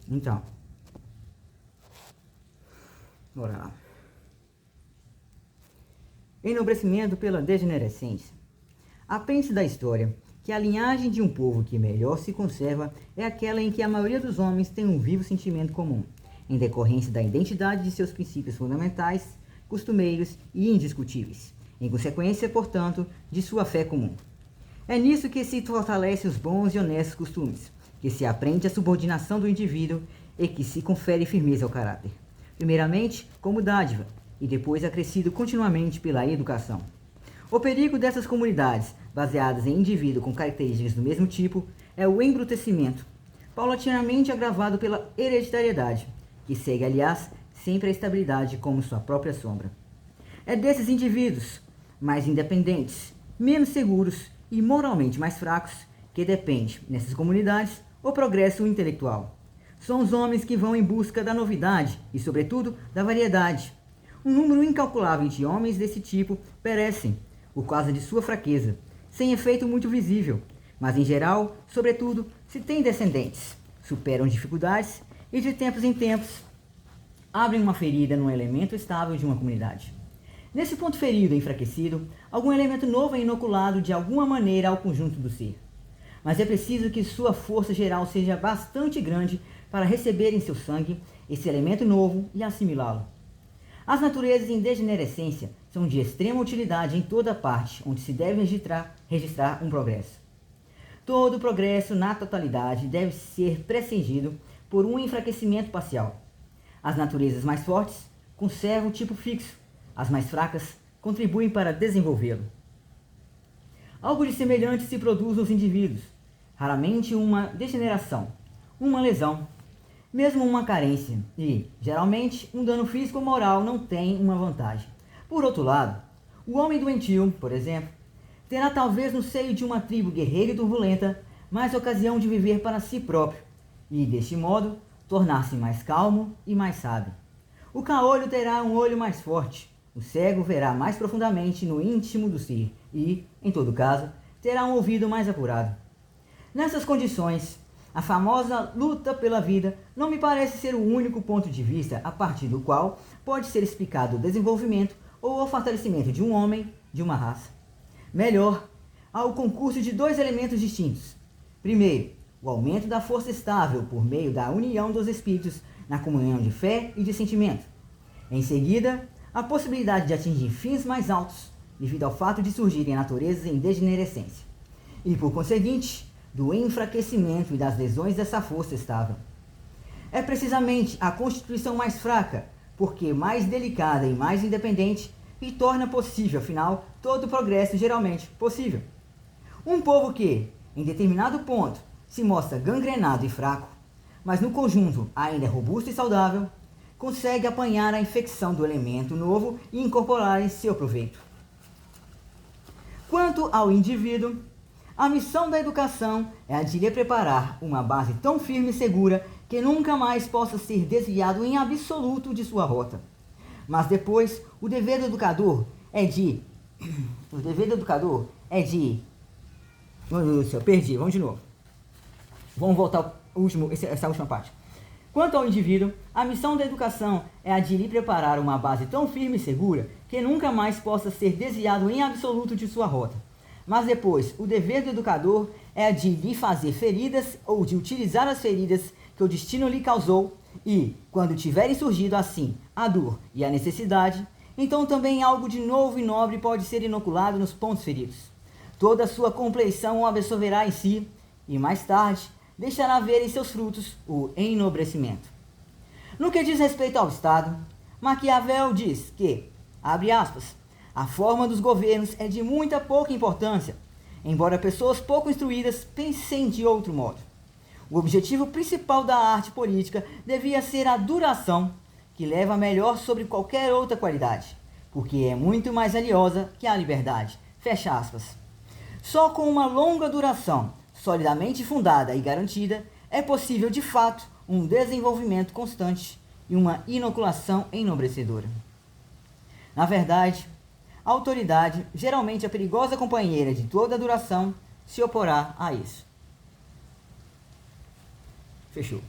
Então, bora lá. Enobrecimento pela degenerescência. Aprende-se da história que a linhagem de um povo que melhor se conserva é aquela em que a maioria dos homens tem um vivo sentimento comum, em decorrência da identidade de seus princípios fundamentais, costumeiros e indiscutíveis, em consequência, portanto, de sua fé comum. É nisso que se fortalece os bons e honestos costumes, que se aprende a subordinação do indivíduo e que se confere firmeza ao caráter, primeiramente como dádiva, e depois acrescido continuamente pela educação. O perigo dessas comunidades, baseadas em indivíduos com características do mesmo tipo, é o embrutecimento, paulatinamente agravado pela hereditariedade, que segue, aliás, sempre a estabilidade como sua própria sombra. É desses indivíduos, mais independentes, menos seguros e moralmente mais fracos, que depende, nessas comunidades, o progresso intelectual. São os homens que vão em busca da novidade e, sobretudo, da variedade. Um número incalculável de homens desse tipo perecem, por causa de sua fraqueza, sem efeito muito visível, mas em geral, sobretudo, se têm descendentes, superam dificuldades e de tempos em tempos abrem uma ferida no elemento estável de uma comunidade. Nesse ponto ferido e enfraquecido, algum elemento novo é inoculado de alguma maneira ao conjunto do ser. Mas é preciso que sua força geral seja bastante grande para receber em seu sangue esse elemento novo e assimilá-lo. As naturezas em degenerescência são de extrema utilidade em toda parte onde se deve registrar um progresso. Todo progresso na totalidade deve ser precedido por um enfraquecimento parcial. As naturezas mais fortes conservam o tipo fixo, as mais fracas contribuem para desenvolvê-lo. Algo de semelhante se produz nos indivíduos, raramente uma degeneração, uma lesão, mesmo uma carência, e, geralmente, um dano físico ou moral não tem uma vantagem. Por outro lado, o homem doentio, por exemplo, terá talvez no seio de uma tribo guerreira e turbulenta mais ocasião de viver para si próprio, e, deste modo, tornar-se mais calmo e mais sábio. O caolho terá um olho mais forte, o cego verá mais profundamente no íntimo do ser e, em todo caso, terá um ouvido mais apurado. Nessas condições, a famosa luta pela vida não me parece ser o único ponto de vista a partir do qual pode ser explicado o desenvolvimento ou o fortalecimento de um homem, de uma raça. Melhor, há o concurso de dois elementos distintos. Primeiro, o aumento da força estável por meio da união dos espíritos na comunhão de fé e de sentimento. Em seguida, a possibilidade de atingir fins mais altos, devido ao fato de surgirem naturezas em degenerescência. E, por conseguinte, do enfraquecimento e das lesões dessa força estável. É precisamente a constituição mais fraca, porque mais delicada e mais independente, que torna possível, afinal, todo o progresso geralmente possível. Um povo que, em determinado ponto, se mostra gangrenado e fraco, mas no conjunto ainda é robusto e saudável, consegue apanhar a infecção do elemento novo e incorporar em seu proveito. Quanto ao indivíduo, a missão da educação é a de lhe preparar uma base tão firme e segura que nunca mais possa ser desviado em absoluto de sua rota. Mas depois, o dever do educador é de... Meu Deus do céu, perdi, vamos de novo. Vamos voltar essa última parte. Quanto ao indivíduo, a missão da educação é a de lhe preparar uma base tão firme e segura que nunca mais possa ser desviado em absoluto de sua rota. Mas depois, o dever do educador é de lhe fazer feridas ou de utilizar as feridas que o destino lhe causou e, quando tiverem surgido assim a dor e a necessidade, então também algo de novo e nobre pode ser inoculado nos pontos feridos. Toda a sua compleição o absorverá em si e, mais tarde, deixará ver em seus frutos o enobrecimento. No que diz respeito ao Estado, Maquiavel diz que, abre aspas, a forma dos governos é de muita pouca importância, embora pessoas pouco instruídas pensem de outro modo. O objetivo principal da arte política devia ser a duração, que leva melhor sobre qualquer outra qualidade, porque é muito mais valiosa que a liberdade. Fecha aspas. Só com uma longa duração, solidamente fundada e garantida, é possível de fato um desenvolvimento constante e uma inoculação enobrecedora. Na verdade, a autoridade, geralmente a perigosa companheira de toda a duração, se oporá a isso. Fechou.